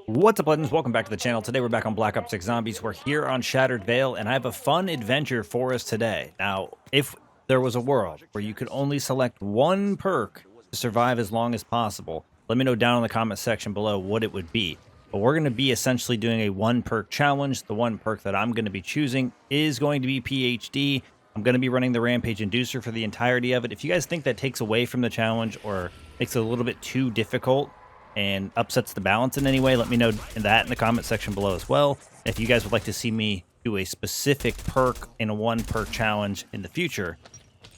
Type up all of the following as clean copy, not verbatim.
What's up, legends? Welcome back to the channel. Today we're back on Black Ops 6 Zombies. We're here on Shattered Vale, and I have a fun adventure for us today. Now, if there was a world where you could only select one perk to survive as long as possible, let me know down in the comment section below what it would be. But we're going to be essentially doing a one perk challenge. The one perk that I'm going to be choosing is going to be PhD. I'm going to be running the rampage inducer for the entirety of it. If you guys think that takes away from the challenge or makes it a little bit too difficult and upsets the balance in any way, let me know that in the comment section below as well. If you guys would like to see me do a specific perk in a one perk challenge in the future,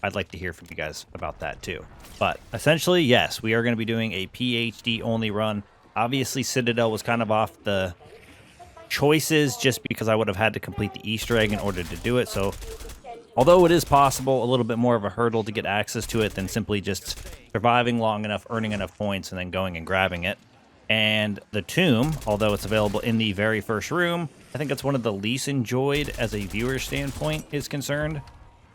I'd like to hear from you guys about that too. But essentially, yes, we are going to be doing a PhD only run. Obviously, Citadel was kind of off the choices just because I would have had to complete the Easter egg in order to do it. So although it is possible, a little bit more of a hurdle to get access to it than simply just surviving long enough, earning enough points, and then going and grabbing it. And the tomb, although it's available in the very first room, I think it's one of the least enjoyed as a viewer standpoint is concerned.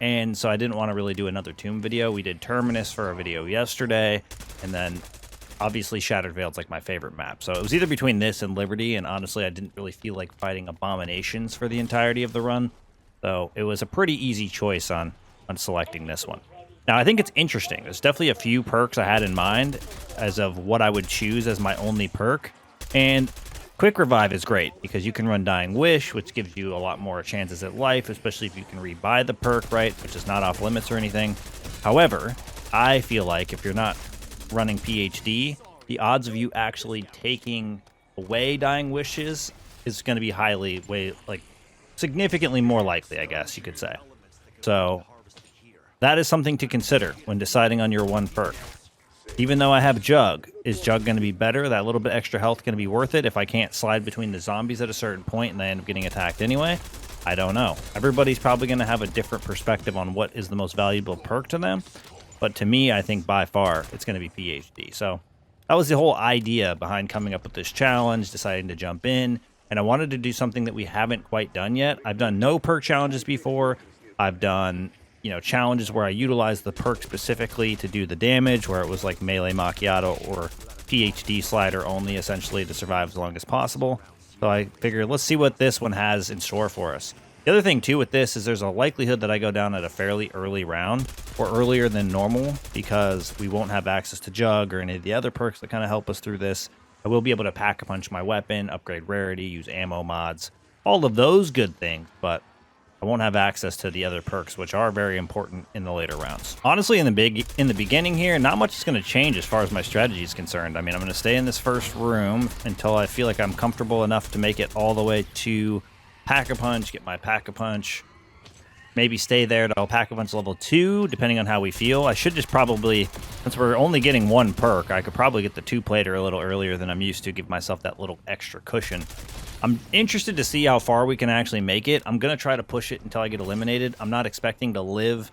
And so I didn't want to really do another tomb video. We did Terminus for a video yesterday, and then obviously Shattered Vale is like my favorite map. So it was either between this and Liberty, and honestly I didn't really feel like fighting abominations for the entirety of the run. So it was a pretty easy choice on selecting this one. Now, I think it's interesting. There's definitely a few perks I had in mind as of what I would choose as my only perk. And Quick Revive is great because you can run Dying Wish, which gives you a lot more chances at life, especially if you can rebuy the perk, right, which is not off limits or anything. However, I feel like if you're not running PhD, the odds of you actually taking away Dying Wishes is going to be significantly more likely, I guess you could say. So that is something to consider when deciding on your one perk. Even though I have Jug, is Jug going to be better? That little bit extra health going to be worth it if I can't slide between the zombies at a certain point and they end up getting attacked anyway? I don't know. Everybody's probably going to have a different perspective on what is the most valuable perk to them. But to me, I think by far it's going to be PhD. So that was the whole idea behind coming up with this challenge, deciding to jump in. And I wanted to do something that we haven't quite done yet. I've done no perk challenges before. I've done, challenges where I utilized the perk specifically to do the damage, where it was like melee macchiato or PhD slider only, essentially, to survive as long as possible. So I figured, let's see what this one has in store for us. The other thing, too, with this is there's a likelihood that I go down at a fairly early round, or earlier than normal, because we won't have access to Jug or any of the other perks that kind of help us through this. I will be able to pack-a-punch my weapon, upgrade rarity, use ammo mods, all of those good things, but I won't have access to the other perks, which are very important in the later rounds. Honestly, in the beginning here, not much is going to change as far as my strategy is concerned. I mean, I'm going to stay in this first room until I feel like I'm comfortable enough to make it all the way to Pack-a-Punch, get my Pack-a-Punch, maybe stay there till Pack-a-Punch level 2, depending on how we feel. I should just probably, since we're only getting one perk, I could probably get the two-plater a little earlier than I'm used to, give myself that little extra cushion. I'm interested to see how far we can actually make it. I'm going to try to push it until I get eliminated. I'm not expecting to live,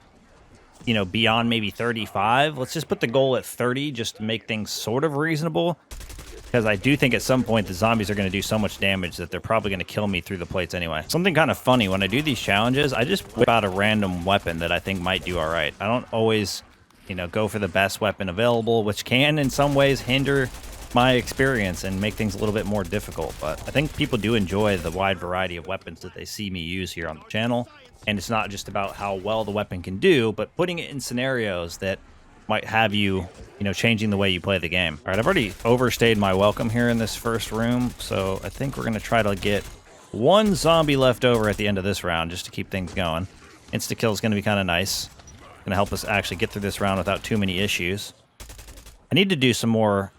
beyond maybe 35. Let's just put the goal at 30 just to make things sort of reasonable. Because I do think at some point the zombies are going to do so much damage that they're probably going to kill me through the plates anyway. Something kind of funny, when I do these challenges, I just whip out a random weapon that I think might do alright. I don't always, go for the best weapon available, which can in some ways hinder my experience and make things a little bit more difficult. But I think people do enjoy the wide variety of weapons that they see me use here on the channel. And it's not just about how well the weapon can do, but putting it in scenarios that might have you, changing the way you play the game. All right, I've already overstayed my welcome here in this first room, so I think we're going to try to get one zombie left over at the end of this round just to keep things going. Insta-kill is going to be kind of nice. Going to help us actually get through this round without too many issues. I need to do some more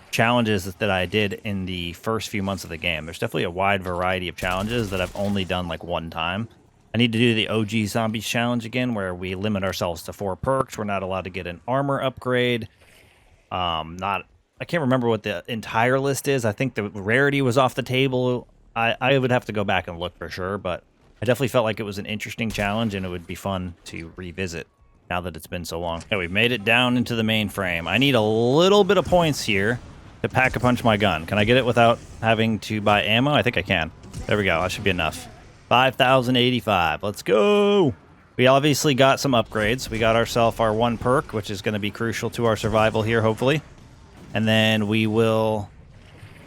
challenges that I did in the first few months of the game. There's definitely a wide variety of challenges that I've only done like one time. I need to do the OG Zombies challenge again, where we limit ourselves to 4 perks. We're not allowed to get an armor upgrade. I can't remember what the entire list is. I think the rarity was off the table. I would have to go back and look for sure, but I definitely felt like it was an interesting challenge and it would be fun to revisit now that it's been so long. Okay, we've made it down into the mainframe. I need a little bit of points here to pack-a-punch my gun. Can I get it without having to buy ammo? I think I can. There we go. That should be enough. 5,085. Let's go. We obviously got some upgrades. We got ourselves our one perk, which is going to be crucial to our survival here, hopefully. And then we will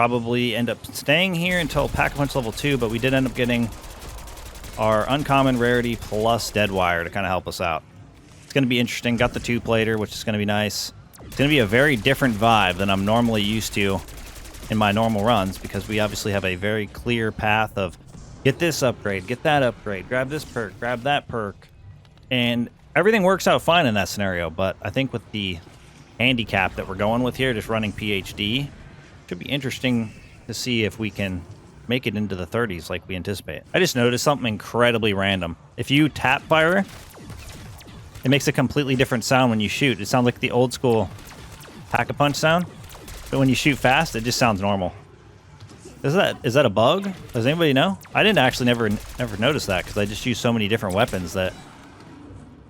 Probably end up staying here until Pack-a-Punch level 2, but we did end up getting our uncommon rarity plus dead wire to kind of help us out. It's going to be interesting. Got the 2-plater, which is going to be nice. It's going to be a very different vibe than I'm normally used to in my normal runs, because we obviously have a very clear path of get this upgrade, get that upgrade, grab this perk, grab that perk, and everything works out fine in that scenario. But I think with the handicap that we're going with here, just running PhD, should be interesting to see if we can make it into the 30s like we anticipate. I just noticed something incredibly random. If you tap fire, it makes a completely different sound when you shoot. It sounds like the old school Pack-a-Punch sound, but when you shoot fast, it just sounds normal. Is that a bug? Does anybody know? I didn't actually never notice that, because I just use so many different weapons that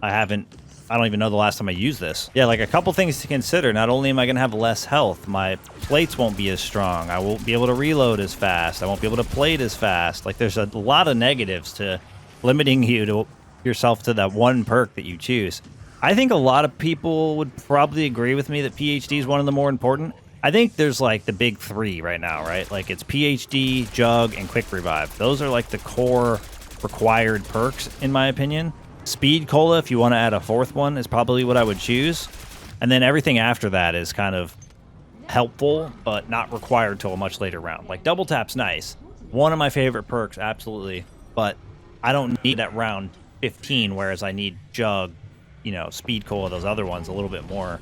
I don't even know the last time I used this. Yeah, like a couple things to consider. Not only am I going to have less health, my plates won't be as strong. I won't be able to reload as fast. I won't be able to plate as fast. Like, there's a lot of negatives to limiting yourself to that one perk that you choose. I think a lot of people would probably agree with me that PhD is one of the more important. I think there's like the big 3 right now, right? Like it's PhD, Jug, and Quick Revive. Those are like the core required perks, in my opinion. Speed Cola, if you want to add a 4th one, is probably what I would choose. And then everything after that is kind of helpful, but not required till a much later round. Like Double Tap's nice. One of my favorite perks, absolutely. But I don't need that round 15, whereas I need Jug, Speed Cola, those other ones a little bit more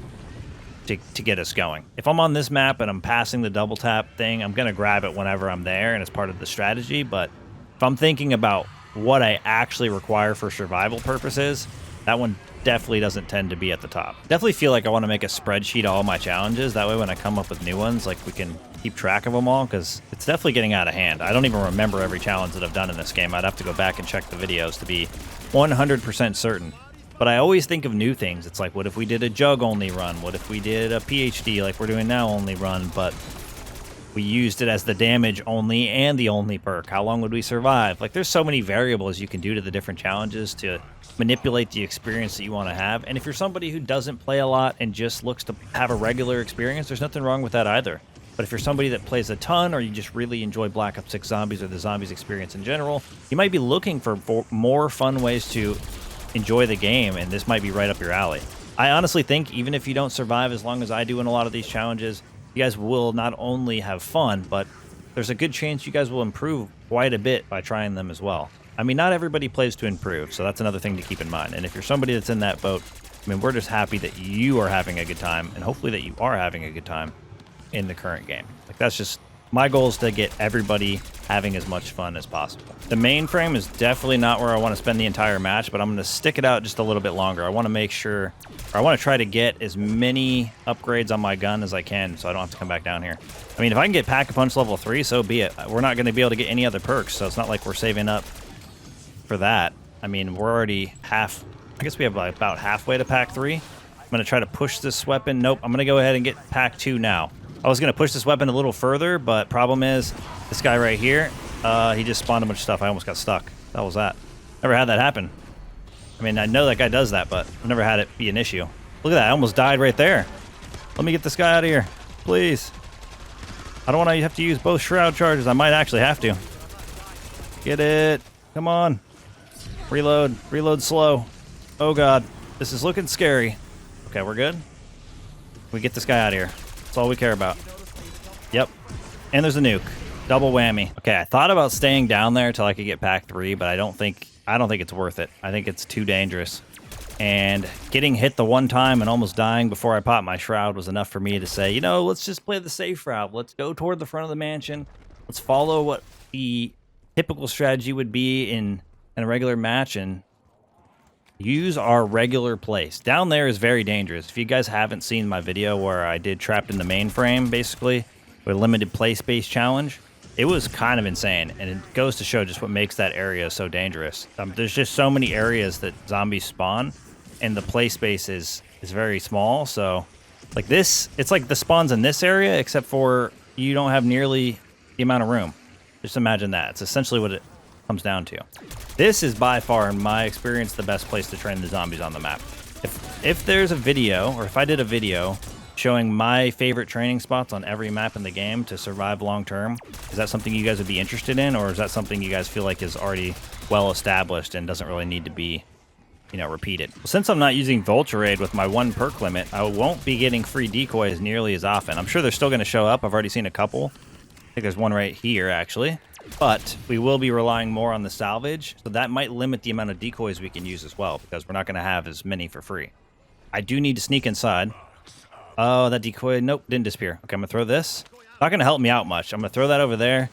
to get us going. If I'm on this map and I'm passing the Double Tap thing, I'm going to grab it whenever I'm there, and it's part of the strategy. But if I'm thinking about what I actually require for survival purposes, that one definitely doesn't tend to be at the top. Definitely feel like I want to make a spreadsheet of all my challenges. That way when I come up with new ones, like we can keep track of them all, because it's definitely getting out of hand. I don't even remember every challenge that I've done in this game. I'd have to go back and check the videos to be 100% certain. But I always think of new things. It's like, what if we did a Jug only run? What if we did a PhD like we're doing now only run, but we used it as the damage only and the only perk? How long would we survive? Like, there's so many variables you can do to the different challenges to manipulate the experience that you want to have. And if you're somebody who doesn't play a lot and just looks to have a regular experience, there's nothing wrong with that either. But if you're somebody that plays a ton, or you just really enjoy Black Ops 6 Zombies or the Zombies experience in general, you might be looking for more fun ways to enjoy the game, and this might be right up your alley. I honestly think even if you don't survive as long as I do in a lot of these challenges, you guys will not only have fun, but there's a good chance you guys will improve quite a bit by trying them as well. I mean, not everybody plays to improve, so that's another thing to keep in mind. And if you're somebody that's in that boat, I mean, we're just happy that you are having a good time, and hopefully that you are having a good time in the current game. Like, that's just my goal, is to get everybody having as much fun as possible. The mainframe is definitely not where I want to spend the entire match, but I'm going to stick it out just a little bit longer. I want to make sure, or I want to try to get as many upgrades on my gun as I can, so I don't have to come back down here. I mean, if I can get Pack-a-Punch level 3, so be it. We're not going to be able to get any other perks, so it's not like we're saving up for that. I mean, we're already I guess we have about halfway to Pack 3. I'm going to try to push this weapon. Nope, I'm going to go ahead and get Pack 2 now. I was going to push this weapon a little further, but problem is, this guy right here, he just spawned a bunch of stuff. I almost got stuck. What was that? Never had that happen. I mean, I know that guy does that, but I've never had it be an issue. Look at that. I almost died right there. Let me get this guy out of here, please. I don't want to have to use both shroud charges. I might actually have to. Get it. Come on. Reload. Reload slow. Oh, God. This is looking scary. Okay, we're good. We get this guy out of here. That's all we care about. Yep. And there's a nuke. Double whammy. Okay, I thought about staying down there till I could get Pack 3, but I don't think it's worth it. I think it's too dangerous. And getting hit the one time and almost dying before I popped my shroud was enough for me to say, let's just play the safe route. Let's go toward the front of the mansion. Let's follow what the typical strategy would be in a regular match and use our regular place. Down there is very dangerous. If you guys haven't seen my video where I did Trapped in the Mainframe, basically, with a limited place-based challenge, it was kind of insane, and it goes to show just what makes that area so dangerous. There's just so many areas that zombies spawn, and the play space is very small, so like this, it's like the spawns in this area, except for you don't have nearly the amount of room. Just imagine that. It's essentially what it comes down to. This is by far, in my experience, the best place to train the zombies on the map. If there's a video, or if I did a video showing my favorite training spots on every map in the game to survive long term. Is that something you guys would be interested in, or is that something you guys feel like is already well established and doesn't really need to be, you know, repeated? Well, since I'm not using Vulture Raid with my 1 perk limit, I won't be getting free decoys nearly as often. I'm sure they're still going to show up. I've already seen a couple. I think there's one right here, actually. But we will be relying more on the salvage, so that might limit the amount of decoys we can use as well, because we're not going to have as many for free. I do need to sneak inside. Oh, that decoy, nope, didn't disappear. Okay, I'm going to throw this. Not going to help me out much. I'm going to throw that over there,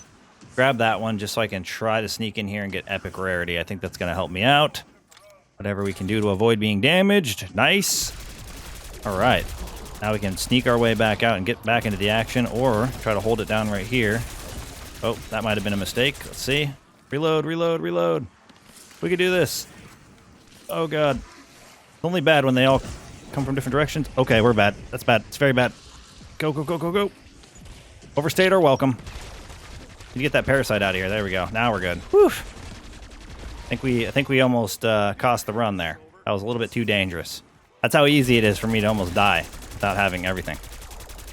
grab that one just so I can try to sneak in here and get epic rarity. I think that's going to help me out. Whatever we can do to avoid being damaged. Nice. All right. Now we can sneak our way back out and get back into the action, or try to hold it down right here. Oh, that might have been a mistake. Let's see. Reload, reload, reload. We can do this. Oh, God. It's only bad when they all come from different directions. Okay, we're bad. That's bad. It's very bad. Go, go, go, go, go. Overstayed our welcome. You get that parasite out of here. There we go. Now we're good. Whew. I think we almost cost the run there. That was a little bit too dangerous. That's how easy it is for me to almost die without having everything.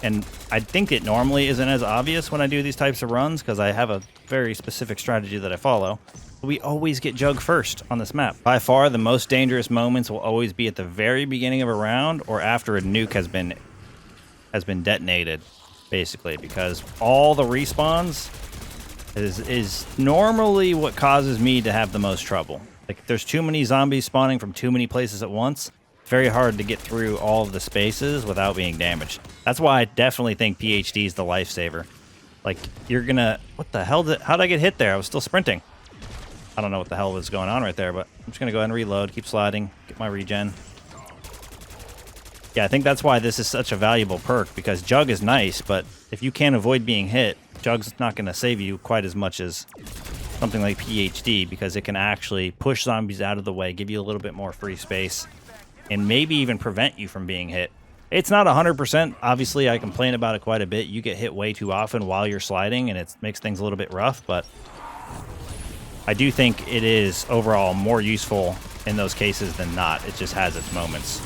And I think it normally isn't as obvious when I do these types of runs because I have a very specific strategy that I follow. We always get jug first on this map. By far, the most dangerous moments will always be at the very beginning of a round or after a nuke has been detonated, basically, because all the respawns is normally what causes me to have the most trouble. Like, if there's too many zombies spawning from too many places at once, it's very hard to get through all of the spaces without being damaged. That's why I definitely think PhD is the lifesaver. Like, you're gonna... What the hell how'd I get hit there? I was still sprinting. I don't know what the hell was going on right there, but I'm just gonna go ahead and reload, keep sliding, get my regen. Yeah, I think that's why this is such a valuable perk, because Jug is nice, but if you can't avoid being hit, Jug's not gonna save you quite as much as something like PhD, because it can actually push zombies out of the way, give you a little bit more free space, and maybe even prevent you from being hit. It's not 100%. Obviously, I complain about it quite a bit. You get hit way too often while you're sliding, and it makes things a little bit rough, but I do think it is overall more useful in those cases than not. It just has its moments.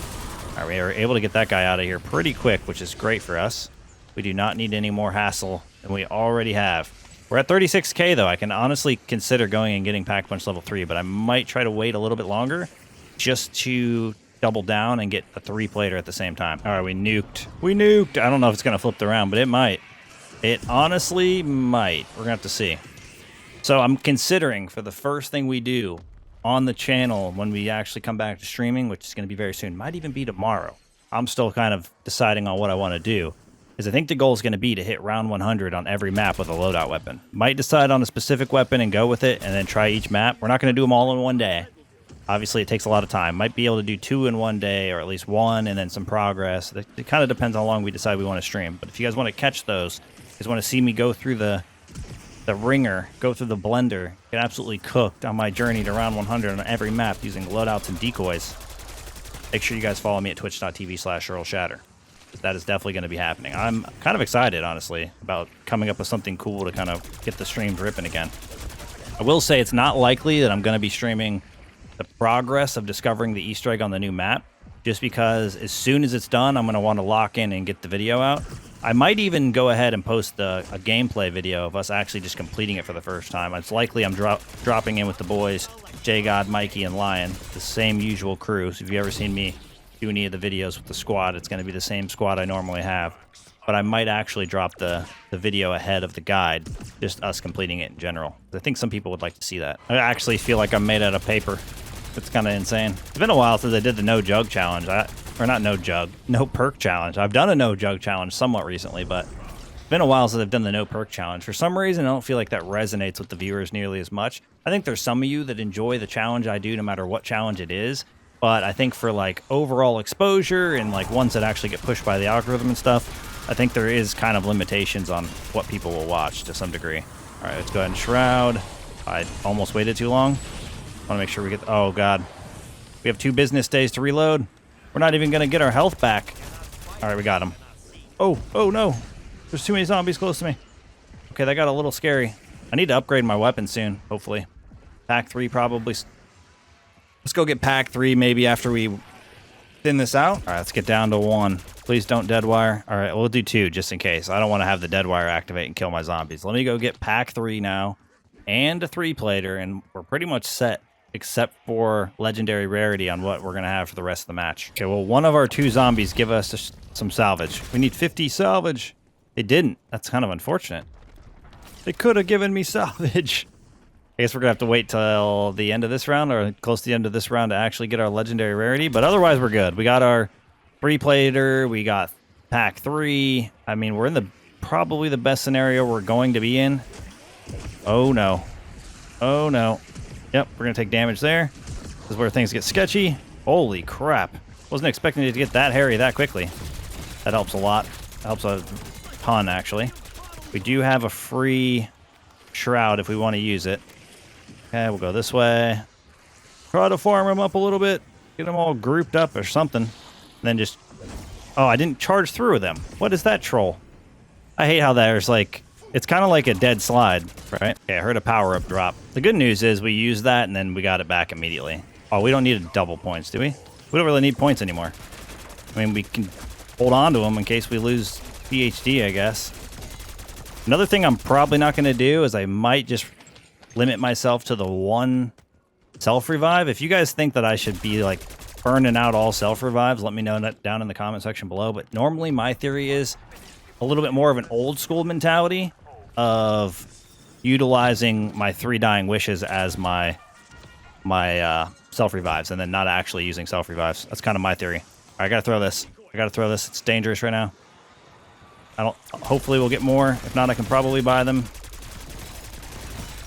All right, we are able to get that guy out of here pretty quick, which is great for us. We do not need any more hassle than we already have. We're at 36k, though. I can honestly consider going and getting Pack Punch level 3, but I might try to wait a little bit longer just to double down and get a 3-plater at the same time. All right, we nuked. We nuked. I don't know if it's going to flip around, but it might. It honestly might. We're going to have to see. So I'm considering for the first thing we do on the channel when we actually come back to streaming, which is going to be very soon, might even be tomorrow. I'm still kind of deciding on what I want to do, is I think the goal is going to be to hit round 100 on every map with a loadout weapon. Might decide on a specific weapon and go with it and then try each map. We're not going to do them all in one day. Obviously, it takes a lot of time. Might be able to do 2 in one day, or at least 1, and then some progress. It kind of depends how long we decide we want to stream. But if you guys want to catch those, you guys want to see me go through the ringer, go through the blender, get absolutely cooked on my journey to round 100 on every map using loadouts and decoys, make sure you guys follow me at twitch.tv/ErrlShatter. That is definitely going to be happening. I'm kind of excited, honestly, about coming up with something cool to kind of get the stream dripping again. I will say it's not likely that I'm going to be streaming the progress of discovering the Easter egg on the new map, just because as soon as it's done, I'm going to want to lock in and get the video out. I might even go ahead and post a gameplay video of us actually just completing it for the first time. It's likely I'm dropping in with the boys, J-God, Mikey, and Lion, the same usual crew. So if you've ever seen me do any of the videos with the squad, it's going to be the same squad I normally have. But I might actually drop the video ahead of the guide, just us completing it in general. I think some people would like to see that. I actually feel like I'm made out of paper. It's kind of insane. It's been a while since I did the no jug challenge. Or not no jug, no perk challenge. I've done a no jug challenge somewhat recently, but it's been a while since I've done the no perk challenge. For some reason, I don't feel like that resonates with the viewers nearly as much. I think there's some of you that enjoy the challenge I do no matter what challenge it is. But I think for like overall exposure and like ones that actually get pushed by the algorithm and stuff, I think there is kind of limitations on what people will watch to some degree. All right, let's go ahead and shroud. I almost waited too long. I want to make sure we get... Oh, God. We have 2 business days to reload. We're not even going to get our health back. All right, we got him. Oh, no. There's too many zombies close to me. Okay, that got a little scary. I need to upgrade my weapon soon, hopefully. Pack 3 probably. Let's go get Pack 3 maybe after we thin this out. All right, let's get down to 1. Please don't dead wire. All right, we'll do 2 just in case. I don't want to have the dead wire activate and kill my zombies. Let me go get pack 3 now and a 3-plater, and we're pretty much set except for legendary rarity on what we're going to have for the rest of the match. Okay, well, one of our 2 zombies give us some salvage. We need 50 salvage. They didn't. That's kind of unfortunate. They could have given me salvage. I guess we're going to have to wait till the end of this round or close to the end of this round to actually get our legendary rarity, but otherwise we're good. We got our 3-plater, we got pack 3. I mean, we're in the probably the best scenario we're going to be in. Oh, no. Oh, no. Yep, we're going to take damage there. This is where things get sketchy. Holy crap. Wasn't expecting it to get that hairy that quickly. That helps a lot. That helps a ton, actually. We do have a free shroud if we want to use it. Okay, we'll go this way. Try to farm them up a little bit. Get them all grouped up or something. And then just... Oh, I didn't charge through with them. What is that troll? I hate how there's like... It's kind of like a dead slide, right? Okay, I heard a power-up drop. The good news is we used that and then we got it back immediately. Oh, we don't need double points, do we? We don't really need points anymore. I mean, we can hold on to them in case we lose PhD, I guess. Another thing I'm probably not going to do is I might just limit myself to the 1 self-revive. If you guys think that I should be, like, burning out all self-revives, let me know down in the comment section below. But normally my theory is a little bit more of an old-school mentality of utilizing my 3 dying wishes as my self-revives and then not actually using self-revives. That's kind of my theory. All right, I gotta throw this. I gotta throw this. It's dangerous right now. Hopefully we'll get more. If not, I can probably buy them.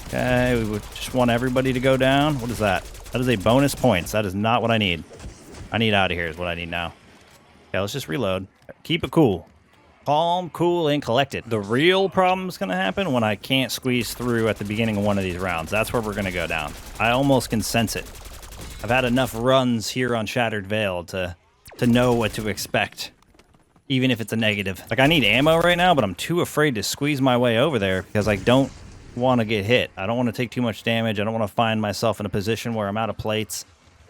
Okay, we would just want everybody to go down. What is that? That is a bonus points. That is not what I need. I need out of here is what I need now. Okay, let's just reload. Keep it cool. Calm, cool, and collected. The real problem is going to happen when I can't squeeze through at the beginning of one of these rounds. That's where we're going to go down. I almost can sense it. I've had enough runs here on Shattered Vale to know what to expect, even if it's a negative. Like, I need ammo right now, but I'm too afraid to squeeze my way over there because I don't want to get hit. I don't want to take too much damage. I don't want to find myself in a position where I'm out of plates.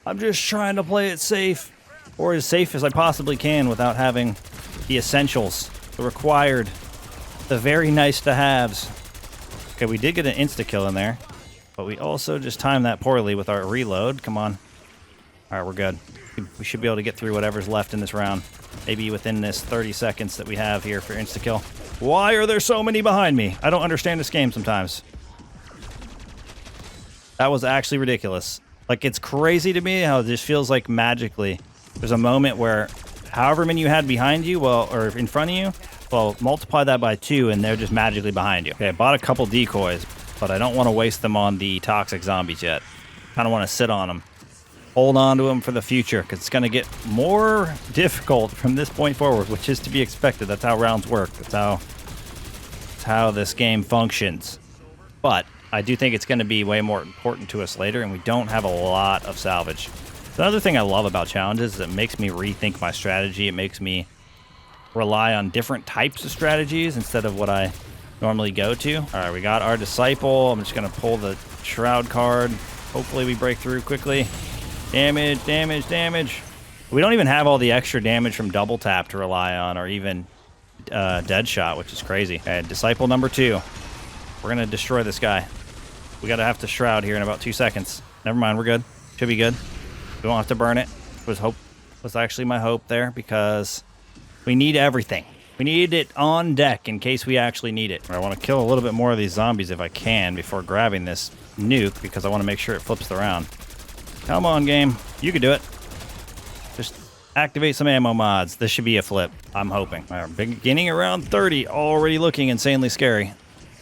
I'm just trying to play it safe, or as safe as I possibly can without having the essentials. The required, the very nice to haves. Okay, we did get an insta-kill in there, but we also just timed that poorly with our reload. Come on. All right, we're good. We should be able to get through whatever's left in this round. Maybe within this 30 seconds that we have here for insta-kill. Why are there so many behind me? I don't understand this game sometimes. That was actually ridiculous. Like, it's crazy to me how this feels like magically. There's a moment where however many you had behind you, well, or in front of you, well, multiply that by 2 and they're just magically behind you. Okay, I bought a couple decoys, but I don't want to waste them on the toxic zombies yet. Kind of want to sit on them. Hold on to them for the future, because it's going to get more difficult from this point forward, which is to be expected. That's how rounds work. That's how this game functions. But I do think it's going to be way more important to us later, and we don't have a lot of salvage. Another thing I love about challenges is it makes me rethink my strategy. It makes me rely on different types of strategies instead of what I normally go to. All right, we got our disciple. I'm just going to pull the shroud card. Hopefully we break through quickly. Damage, damage, damage. We don't even have all the extra damage from double tap to rely on, or even dead shot, which is crazy. Okay, disciple number 2. We're going to destroy this guy. We got to have to shroud here in about 2 seconds. Never mind, we're good. Should be good. We won't have to burn it. Was actually my hope there, because we need everything. We need it on deck in case we actually need it. I want to kill a little bit more of these zombies if I can before grabbing this nuke, because I want to make sure it flips the round. Come on, game. You can do it. Just activate some ammo mods. This should be a flip. I'm hoping. All right, beginning around 30. Already looking insanely scary.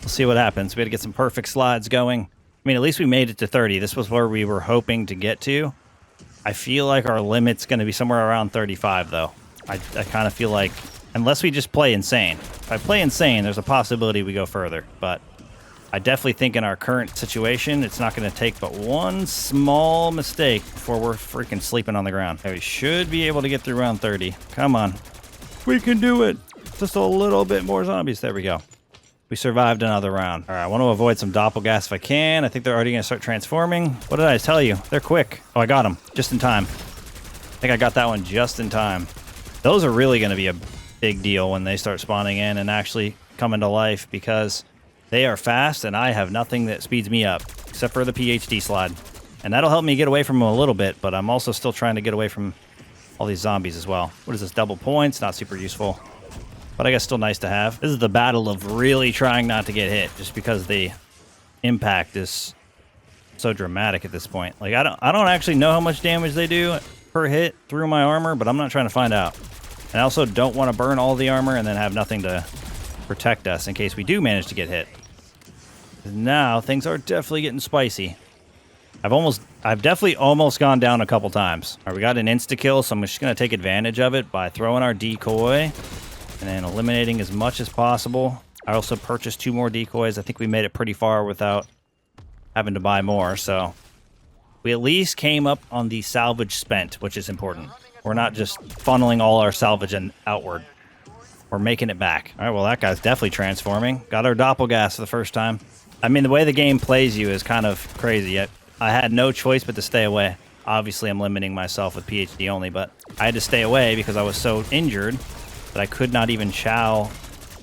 We'll see what happens. We had to get some perfect slides going. I mean, at least we made it to 30. This was where we were hoping to get to. I feel like our limit's going to be somewhere around 35, though. I kind of feel like, unless we just play insane. If I play insane, there's a possibility we go further. But I definitely think in our current situation, it's not going to take but one small mistake before we're freaking sleeping on the ground. Okay, we should be able to get through round 30. Come on. We can do it. Just a little bit more zombies. There we go. We survived another round. All right, I want to avoid some doppelgas if I can. I think they're already going to start transforming. What did I tell you? They're quick. Oh, I got them just in time. I think I got that one just in time. Those are really going to be a big deal when they start spawning in and actually coming to life, because they are fast and I have nothing that speeds me up except for the PhD slide. And that'll help me get away from them a little bit, but I'm also still trying to get away from all these zombies as well. What is this? Double points? Not super useful, but I guess still nice to have. This is the battle of really trying not to get hit, just because the impact is so dramatic at this point. Like, I don't actually know how much damage they do per hit through my armor, but I'm not trying to find out. And I also don't want to burn all the armor and then have nothing to protect us in case we do manage to get hit. Now things are definitely getting spicy. I've definitely almost gone down a couple times. All right, we got an insta-kill, so I'm just going to take advantage of it by throwing our decoy and then eliminating as much as possible. I also purchased 2 more decoys. I think we made it pretty far without having to buy more, so we at least came up on the salvage spent, which is important. We're not just funneling all our salvage and outward. We're making it back. All right, well, that guy's definitely transforming. Got our doppelgas for the first time. I mean, the way the game plays you is kind of crazy. I had no choice but to stay away. Obviously, I'm limiting myself with PhD only, but I had to stay away because I was so injured that I could not even chow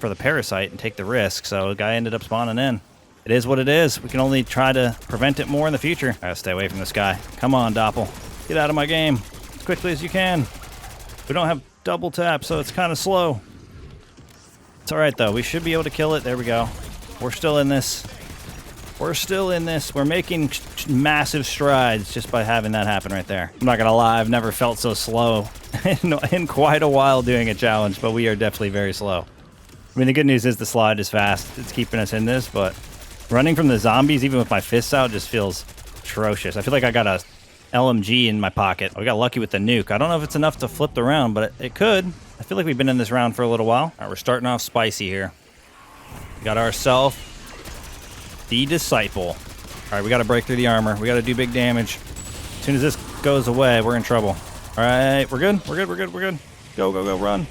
for the parasite and take the risk, so the guy ended up spawning in. It is what it is. We can only try to prevent it more in the future. I gotta stay away from this guy. Come on, Doppel. Get out of my game as quickly as you can. We don't have double tap, so it's kind of slow. It's all right, though. We should be able to kill it. There we go. We're still in this. We're still in this. We're making massive strides just by having that happen right there. I'm not going to lie. I've never felt so slow in quite a while doing a challenge, but we are definitely very slow. I mean, the good news is the slide is fast. It's keeping us in this, but running from the zombies, even with my fists out, just feels atrocious. I feel like I got a LMG in my pocket. We got lucky with the nuke. I don't know if it's enough to flip the round, but it could. I feel like we've been in this round for a little while. All right, we're starting off spicy here. We got ourselves the Disciple. All right, we got to break through the armor. We got to do big damage. As soon as this goes away, we're in trouble. All right, we're good. We're good. We're good. We're good. Go, go, go, run.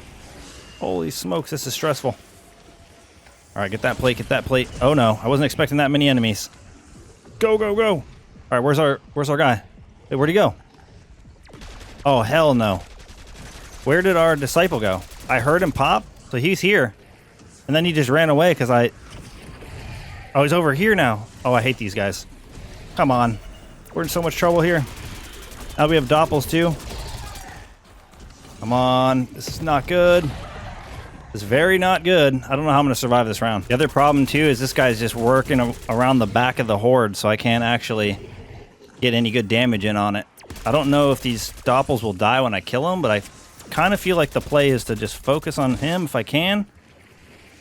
Holy smokes, this is stressful. All right, get that plate. Get that plate. Oh no, I wasn't expecting that many enemies. Go, go, go. All right, where's our guy? Hey, where'd he go? Oh, hell no. Where did our Disciple go? I heard him pop, so he's here. And then he just ran away because Oh, he's over here now. Oh, I hate these guys. Come on. We're in so much trouble here. Now we have Doppels too. Come on. This is not good. This is very not good. I don't know how I'm going to survive this round. The other problem too is this guy's just working around the back of the horde, so I can't actually get any good damage in on it. I don't know if these Doppels will die when I kill them, but I kind of feel like the play is to just focus on him if I can.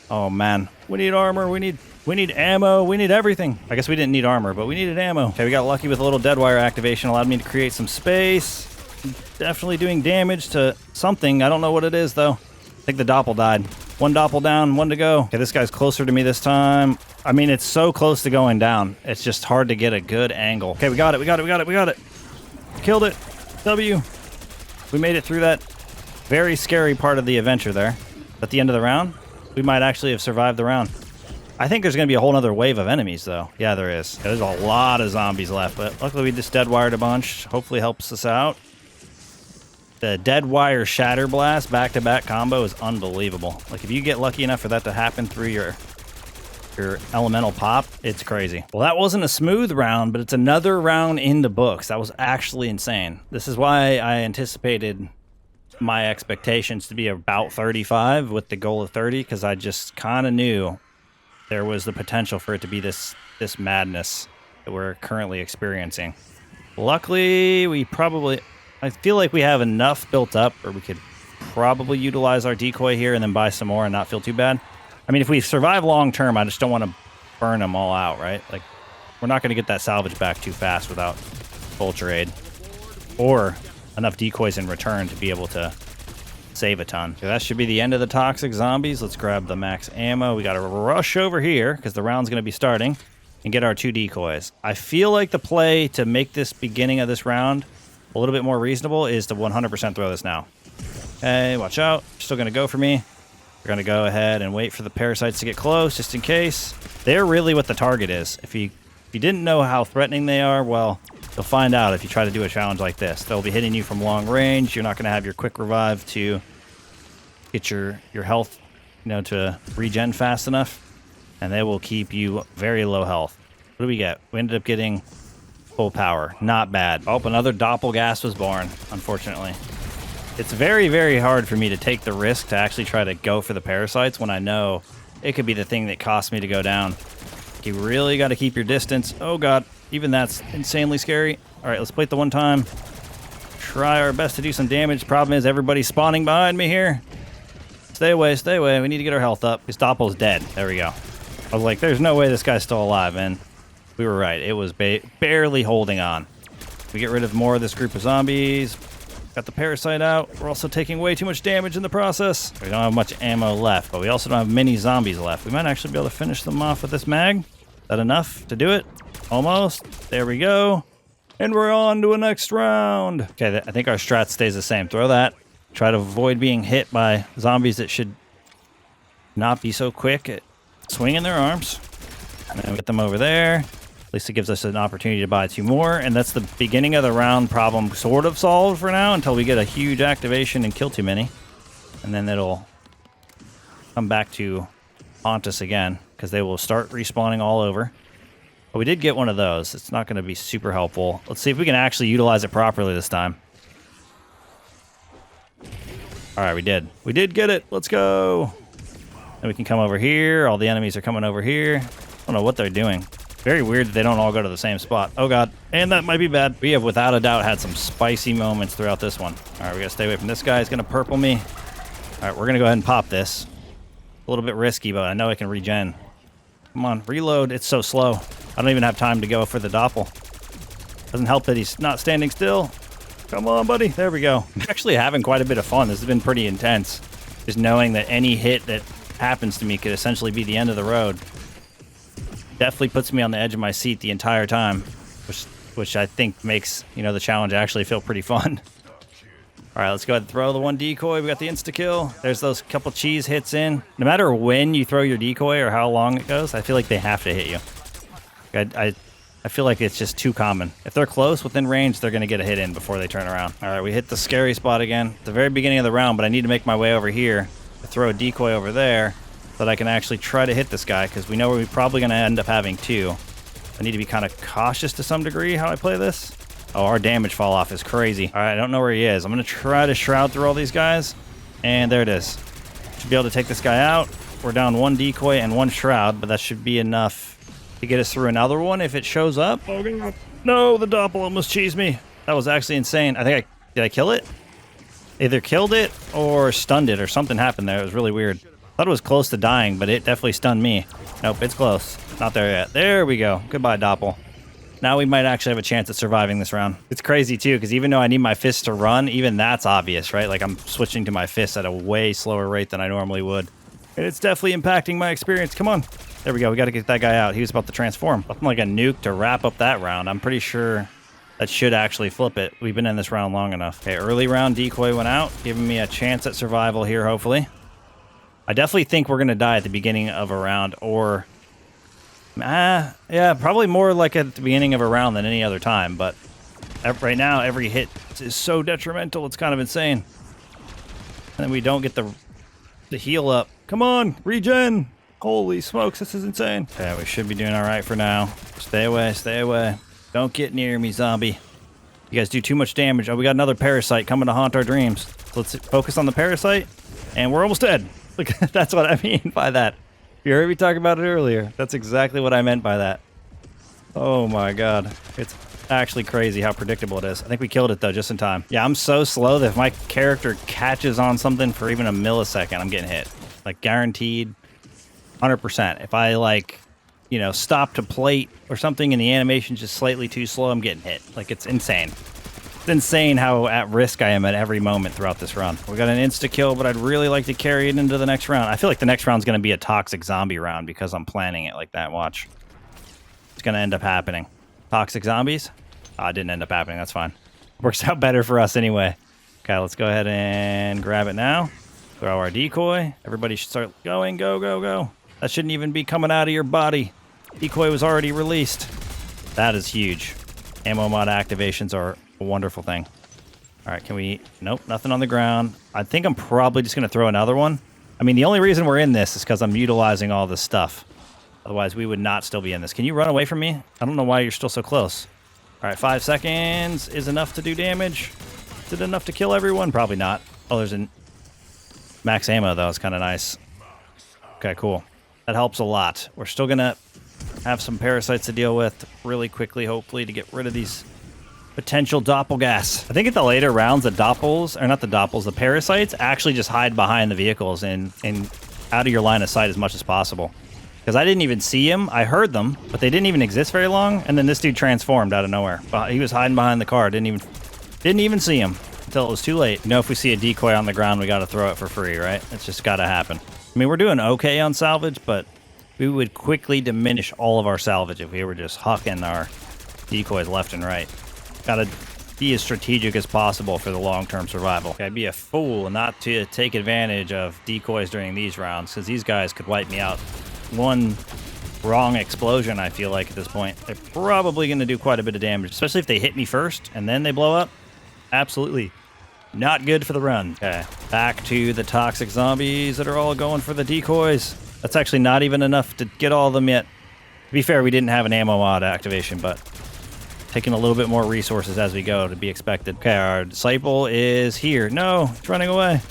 Oh man, we need armor, we need ammo, we need everything. I guess we didn't need armor, but we needed ammo. Okay, we got lucky with a little dead wire activation, allowed me to create some space. Definitely doing damage to something. I don't know what it is though. I think the Doppel died. One Doppel down, one to go. Okay, this guy's closer to me this time. I mean, it's so close to going down. It's just hard to get a good angle. Okay, we got it, we got it, we got it, we got it. Killed it. W. We made it through that very scary part of the adventure there. At the end of the round, we might actually have survived the round. I think there's going to be a whole other wave of enemies, though. Yeah, there is. There's a lot of zombies left, but luckily we just dead wired a bunch. Hopefully helps us out. The dead wire shatter blast back-to-back combo is unbelievable. Like, if you get lucky enough for that to happen through your elemental pop, it's crazy. Well, that wasn't a smooth round, but it's another round in the books. That was actually insane. This is why I anticipated my expectations to be about 35 with the goal of 30, because I just kind of knew there was the potential for it to be this madness that we're currently experiencing. Luckily, I feel like we have enough built up where we could probably utilize our decoy here and then buy some more and not feel too bad. I mean, if we survive long term, I just don't want to burn them all out, right? Like, we're not going to get that salvage back too fast without Vulture Aid or enough decoys in return to be able to save a ton. So that should be the end of the toxic zombies. Let's grab the max ammo. We got to rush over here because the round's going to be starting and get our 2 decoys. I feel like the play to make this beginning of this round a little bit more reasonable is to 100% throw this now. Okay, watch out. Still going to go for me. We're going to go ahead and wait for the parasites to get close, just in case. They're really what the target is. If you didn't know how threatening they are, well, you'll find out if you try to do a challenge like this. They'll be hitting you from long range. You're not going to have your quick revive to get your health, to regen fast enough, and they will keep you very low health. What do we get? We ended up getting full power. Not bad. Oh, another doppelgas was born, unfortunately. It's very, very hard for me to take the risk to actually try to go for the parasites when I know it could be the thing that costs me to go down. You really got to keep your distance. Oh, God. Even that's insanely scary. All right, let's play it the one time. Try our best to do some damage. Problem is everybody's spawning behind me here. Stay away, stay away. We need to get our health up. His doppel's dead. There we go. I was like, there's no way this guy's still alive, and we were right. It was barely holding on. We get rid of more of this group of zombies. Got the parasite out. We're also taking way too much damage in the process. We don't have much ammo left, but we also don't have many zombies left. We might actually be able to finish them off with this mag. Is that enough to do it? Almost. There we go. And we're on to a next round. Okay, I think our strat stays the same. Throw that. Try to avoid being hit by zombies that should not be so quick at swinging their arms. And then we get them over there. At least it gives us an opportunity to buy 2 more. And that's the beginning of the round problem sort of solved for now until we get a huge activation and kill too many. And then it'll come back to haunt us again because they will start respawning all over. But we did get one of those. It's not going to be super helpful. Let's see if we can actually utilize it properly this time. All right, we did. We did get it. Let's go. Then we can come over here. All the enemies are coming over here. I don't know what they're doing. Very weird that they don't all go to the same spot. Oh, God. And that might be bad. We have, without a doubt, had some spicy moments throughout this one. All right, we got to stay away from this guy. He's going to purple me. All right, we're going to go ahead and pop this. A little bit risky, but I know I can regen. Come on, reload. It's so slow. I don't even have time to go for the doppel. Doesn't help that he's not standing still. Come on, buddy. There we go. I'm actually having quite a bit of fun. This has been pretty intense. Just knowing that any hit that happens to me could essentially be the end of the road. Definitely puts me on the edge of my seat the entire time, which I think makes, the challenge actually feel pretty fun. All right, let's go ahead and throw the one decoy. We got the insta-kill. There's those couple cheese hits in. No matter when you throw your decoy or how long it goes, I feel like they have to hit you. I feel like it's just too common. If they're close, within range, they're going to get a hit in before they turn around. All right, we hit the scary spot again at the very beginning of the round, but I need to make my way over here to throw a decoy over there so that I can actually try to hit this guy because we know we're probably going to end up having 2. I need to be kind of cautious to some degree how I play this. Oh, our damage fall off is crazy. All right, I don't know where he is. I'm going to try to shroud through all these guys, and there it is. Should be able to take this guy out. We're down 1 decoy and 1 shroud, but that should be enough to get us through another one if it shows up. Oh, God. No, the doppel almost cheesed me. That was actually insane. Did I kill it? Either killed it or stunned it or something happened there. It was really weird. Thought it was close to dying, but it definitely stunned me. Nope, it's close. Not there yet. There we go. Goodbye, doppel. Now we might actually have a chance at surviving this round. It's crazy, too, because even though I need my fists to run, even that's obvious, right? Like, I'm switching to my fists at a way slower rate than I normally would. And it's definitely impacting my experience. Come on. There we go. We got to get that guy out. He was about to transform. Something like a nuke to wrap up that round. I'm pretty sure that should actually flip it. We've been in this round long enough. Okay, early round decoy went out, giving me a chance at survival here, hopefully. I definitely think we're going to die at the beginning of a round, or... yeah, probably more like at the beginning of a round than any other time, but right now, every hit is so detrimental, it's kind of insane. And then we don't get the heal up. Come on, regen! Holy smokes, this is insane. Okay, we should be doing all right for now. Stay away, stay away. Don't get near me, zombie. You guys do too much damage. Oh, we got another parasite coming to haunt our dreams. Let's focus on the parasite, and we're almost dead. Look, that's what I mean by that. You heard me talk about it earlier. That's exactly what I meant by that. Oh my God. It's actually crazy how predictable it is. I think we killed it though, just in time. Yeah, I'm so slow that if my character catches on something for even a millisecond, I'm getting hit. Like guaranteed 100%. If I stop to plate or something and the animation's just slightly too slow, I'm getting hit. Like, it's insane. It's insane how at risk I am at every moment throughout this run. We got an insta-kill, but I'd really like to carry it into the next round. I feel like the next round's going to be a toxic zombie round because I'm planning it like that. Watch. It's going to end up happening. Toxic zombies? Oh, it didn't end up happening. That's fine. Works out better for us anyway. Okay, let's go ahead and grab it now. Throw our decoy. Everybody should start going. Go, go, go. That shouldn't even be coming out of your body. Decoy was already released. That is huge. Ammo mod activations are a wonderful thing. All right, can we... Nope, nothing on the ground. I think I'm probably just going to throw another one. I mean, the only reason we're in this is because I'm utilizing all this stuff. Otherwise, we would not still be in this. Can you run away from me? I don't know why you're still so close. All right, 5 seconds is enough to do damage. Is it enough to kill everyone? Probably not. Oh, there's a max ammo, though. It's kind of nice. Okay, cool. That helps a lot. We're still going to have some parasites to deal with really quickly, hopefully, to get rid of these potential doppelgas. I think at the later rounds, the doppels, or not the doppels, the parasites actually just hide behind the vehicles and out of your line of sight as much as possible. Because I didn't even see him. I heard them, but they didn't even exist very long. And then this dude transformed out of nowhere. He was hiding behind the car. Didn't even see him until it was too late. You know, if we see a decoy on the ground, we got to throw it for free, right? It's just got to happen. I mean, we're doing okay on salvage, but we would quickly diminish all of our salvage if we were just hucking our decoys left and right. Got to be as strategic as possible for the long-term survival. Okay, I'd be a fool not to take advantage of decoys during these rounds, because these guys could wipe me out. One wrong explosion, I feel like, at this point. They're probably going to do quite a bit of damage, especially if they hit me first and then they blow up. Absolutely not good for the run. Okay, back to the toxic zombies that are all going for the decoys. That's actually not even enough to get all of them yet. To be fair, we didn't have an ammo mod activation, but taking a little bit more resources as we go to be expected. Okay, our disciple is here. No, it's running away.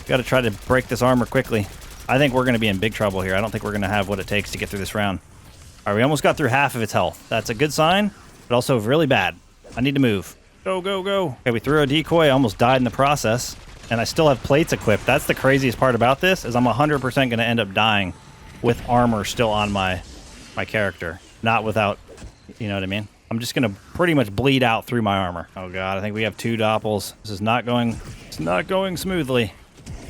Got to try to break this armor quickly. I think we're going to be in big trouble here. I don't think we're going to have what it takes to get through this round. All right, we almost got through half of its health. That's a good sign, but also really bad. I need to move. Go, go, go. Okay, we threw a decoy. I almost died in the process, and I still have plates equipped. That's the craziest part about this, is I'm 100% going to end up dying with armor still on my character, not without, you know what I mean? I'm just going to pretty much bleed out through my armor. Oh, God, I think we have 2 doppels. This is not going, it's not going smoothly.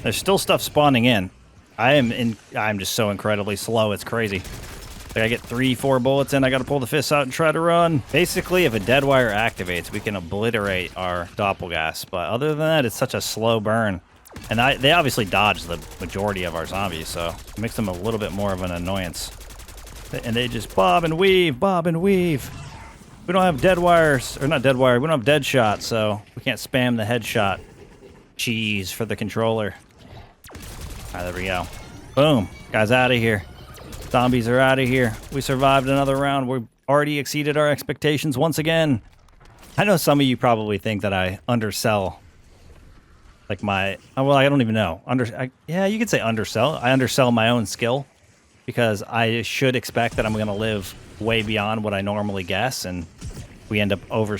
There's still stuff spawning in. I'm just so incredibly slow. It's crazy. Like I get 3-4 bullets in. I got to pull the fists out and try to run. Basically, if a dead wire activates, we can obliterate our doppelgas. But other than that, it's such a slow burn. And they obviously dodge the majority of our zombies, so it makes them a little bit more of an annoyance. And they just bob and weave, bob and weave. We don't have dead wires, or not dead wire. We don't have dead shot, so we can't spam the headshot. Cheese for the controller. All right, there we go. Boom. Guys out of here. Zombies are out of here. We survived another round. We've already exceeded our expectations once again. I know some of you probably think that I undersell. Like well, I don't even know. Yeah, you could say undersell. I undersell my own skill because I should expect that I'm going to live way beyond what I normally guess, and we end up over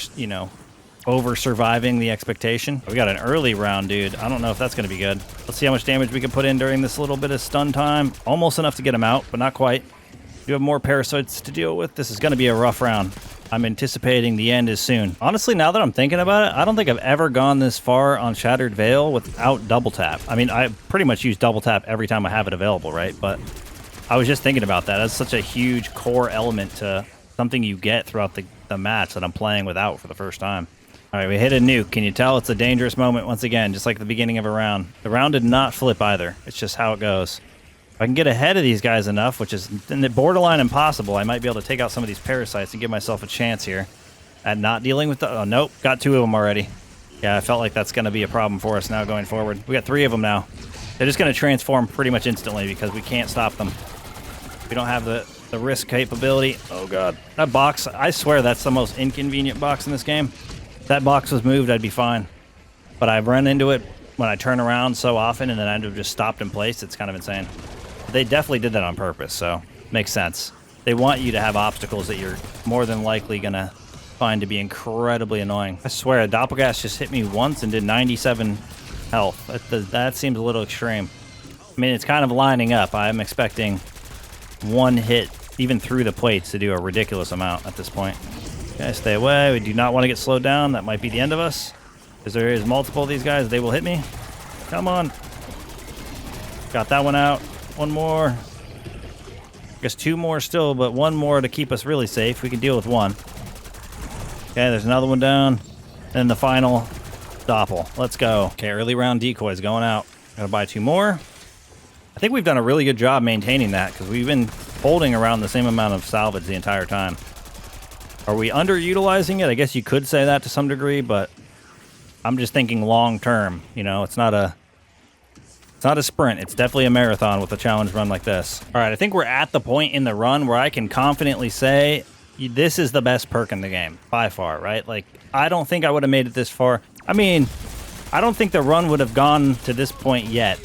surviving the expectation. We got an early round, dude. I don't know if that's going to be good. Let's see how much damage we can put in during this little bit of stun time. Almost enough to get him out, but not quite. We have more parasites to deal with. This is going to be a rough round. I'm anticipating the end is soon. Honestly, now that I'm thinking about it, I don't think I've ever gone this far on Shattered Veil without double tap. I mean, I pretty much use double tap every time I have it available, right? But I was just thinking about that. That's such a huge core element to something you get throughout the match that I'm playing without for the first time. All right, we hit a nuke. Can you tell it's a dangerous moment once again, just like the beginning of a round? The round did not flip either. It's just how it goes. If I can get ahead of these guys enough, which is borderline impossible, I might be able to take out some of these parasites and give myself a chance here at not dealing with the... Oh, nope. Got 2 of them already. Yeah, I felt like that's going to be a problem for us now going forward. We got 3 of them now. They're just going to transform pretty much instantly because we can't stop them. We don't have the risk capability. Oh, God. That box, I swear that's the most inconvenient box in this game. If that box was moved, I'd be fine. But I've run into it when I turn around so often and then I'd have just stopped in place. It's kind of insane. They definitely did that on purpose, so makes sense. They want you to have obstacles that you're more than likely going to find to be incredibly annoying. I swear, a doppelgas just hit me once and did 97 health. That seems a little extreme. I mean, it's kind of lining up. I'm expecting one hit, even through the plates, to do a ridiculous amount at this point. Okay, stay away. We do not want to get slowed down. That might be the end of us. Because there is multiple of these guys. They will hit me. Come on. Got that one out. One more. I guess 2 more still, but 1 more to keep us really safe. We can deal with 1. Okay, there's another one down. And the final doppel. Let's go. Okay, early round decoys going out. Gotta buy 2 more. I think we've done a really good job maintaining that because we've been holding around the same amount of salvage the entire time. Are we underutilizing it? I guess you could say that to some degree, but I'm just thinking long term. You know, it's not a sprint. It's definitely a marathon with a challenge run like this. All right, I think we're at the point in the run where I can confidently say this is the best perk in the game by far, right? Like, I don't think I would have made it this far. I mean, I don't think the run would have gone to this point yet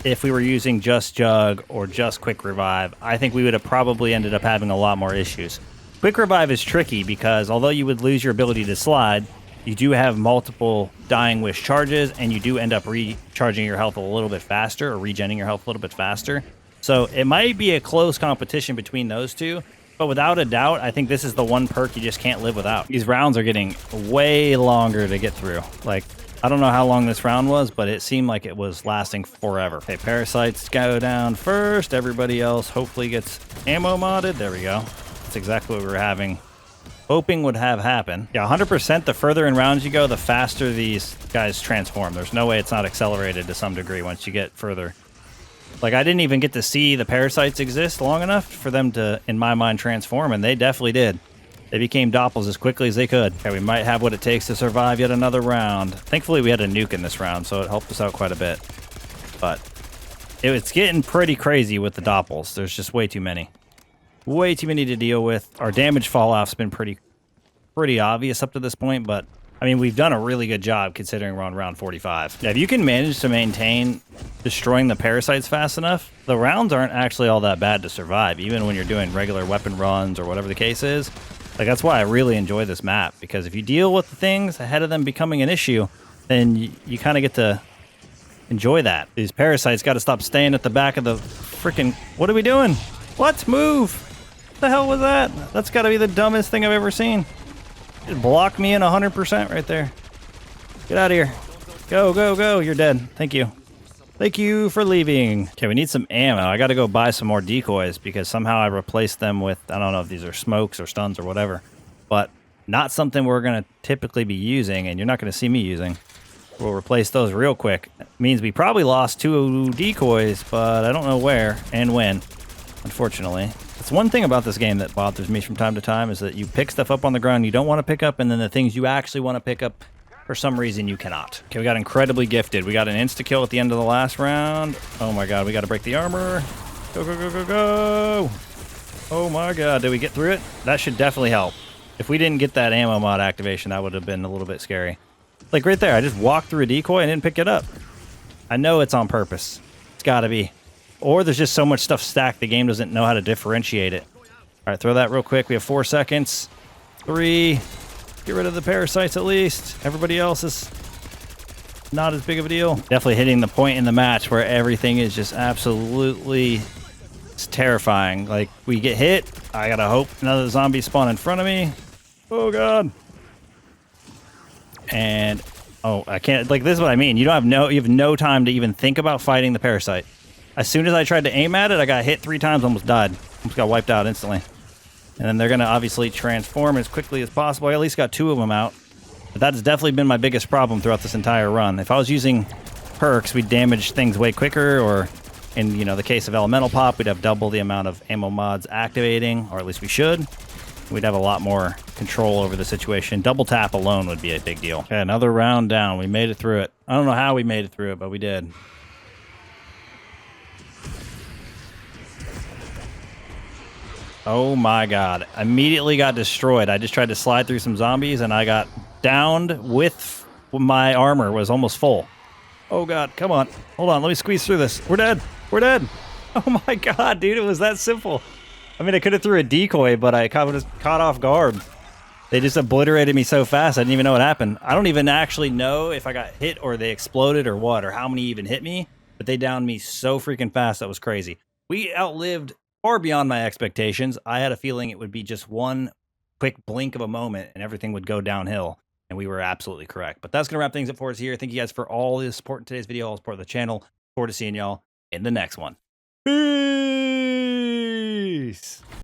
if we were using just Jug or just Quick Revive. I think we would have probably ended up having a lot more issues. Quick Revive is tricky because although you would lose your ability to slide, you do have multiple Dying Wish charges, and you do end up recharging your health a little bit faster, or regenning your health a little bit faster. So it might be a close competition between those two, but without a doubt, I think this is the one perk you just can't live without. These rounds are getting way longer to get through. Like, I don't know how long this round was, but it seemed like it was lasting forever. Okay, Parasites go down first. Everybody else hopefully gets ammo modded. There we go. That's exactly what we were hoping would have happen. Yeah, 100%. The further in rounds you go, the faster these guys transform. There's no way it's not accelerated to some degree once you get further. Like, I didn't even get to see the Parasites exist long enough for them to, in my mind, transform, and they definitely did. They became doppels as quickly as they could. Okay, we might have what it takes to survive yet another round. Thankfully, we had a nuke in this round, so it helped us out quite a bit. But it's getting pretty crazy with the doppels. There's just way too many. Way too many to deal with. Our damage fall-off's been pretty obvious up to this point, but I mean, we've done a really good job considering we're on round 45. Yeah, if you can manage to maintain destroying the Parasites fast enough, the rounds aren't actually all that bad to survive, even when you're doing regular weapon runs or whatever the case is. Like, that's why I really enjoy this map, because if you deal with the things ahead of them becoming an issue, then you kind of get to enjoy that. These Parasites got to stop staying at the back of the freaking... What are we doing? What? Move! What the hell was that? That's got to be the dumbest thing I've ever seen. It blocked me in 100% right there. Get out of here. Go, go, go. You're dead. Thank you. Thank you for leaving. Okay, we need some ammo. I got to go buy some more decoys because somehow I replaced them with, I don't know if these are smokes or stuns or whatever, but not something we're going to typically be using, and you're not going to see me using. We'll replace those real quick. It means we probably lost 2 decoys, but I don't know where and when, unfortunately. That's one thing about this game that bothers me from time to time, is that you pick stuff up on the ground you don't want to pick up, and then the things you actually want to pick up, for some reason, you cannot. Okay, we got incredibly gifted. We got an insta-kill at the end of the last round. Oh my god, we got to break the armor. Go, go, go, go, go. Oh my god, did we get through it? That should definitely help. If we didn't get that ammo mod activation, that would have been a little bit scary. Like right there, I just walked through a decoy and didn't pick it up. I know it's on purpose. It's got to be. Or there's just so much stuff stacked, the game doesn't know how to differentiate it. All right, throw that real quick. We have 4 seconds. 3. Get rid of the Parasites at least. Everybody else is not as big of a deal. Definitely hitting the point in the match where everything is just absolutely terrifying. Like, we get hit. I gotta hope another zombie spawn in front of me. Oh, God. And, oh, I can't, like, this is what I mean. You have no time to even think about fighting the Parasite. As soon as I tried to aim at it, I got hit 3 times, almost died. Almost got wiped out instantly. And then they're going to obviously transform as quickly as possible. I at least got 2 of them out. But that's definitely been my biggest problem throughout this entire run. If I was using perks, we'd damage things way quicker, or in, you know, the case of Elemental Pop, we'd have double the amount of ammo mods activating, or at least we should. We'd have a lot more control over the situation. Double tap alone would be a big deal. Okay, another round down. We made it through it. I don't know how we made it through it, but we did. Oh my god. Immediately got destroyed. I just tried to slide through some zombies and I got downed with my armor was almost full. Oh god, come on. Hold on, let me squeeze through this. We're dead. We're dead. Oh my god, dude, it was that simple. I mean, I could have threw a decoy, but I was caught off guard. They just obliterated me so fast, I didn't even know what happened. I don't even actually know if I got hit or they exploded or what, or how many even hit me, but they downed me so freaking fast, that was crazy. We outlived far beyond my expectations. I had a feeling it would be just one quick blink of a moment and everything would go downhill, and we were absolutely correct. But that's going to wrap things up for us here. Thank you guys for all the support in today's video, all the support of the channel. Look forward to seeing y'all in the next one. Peace!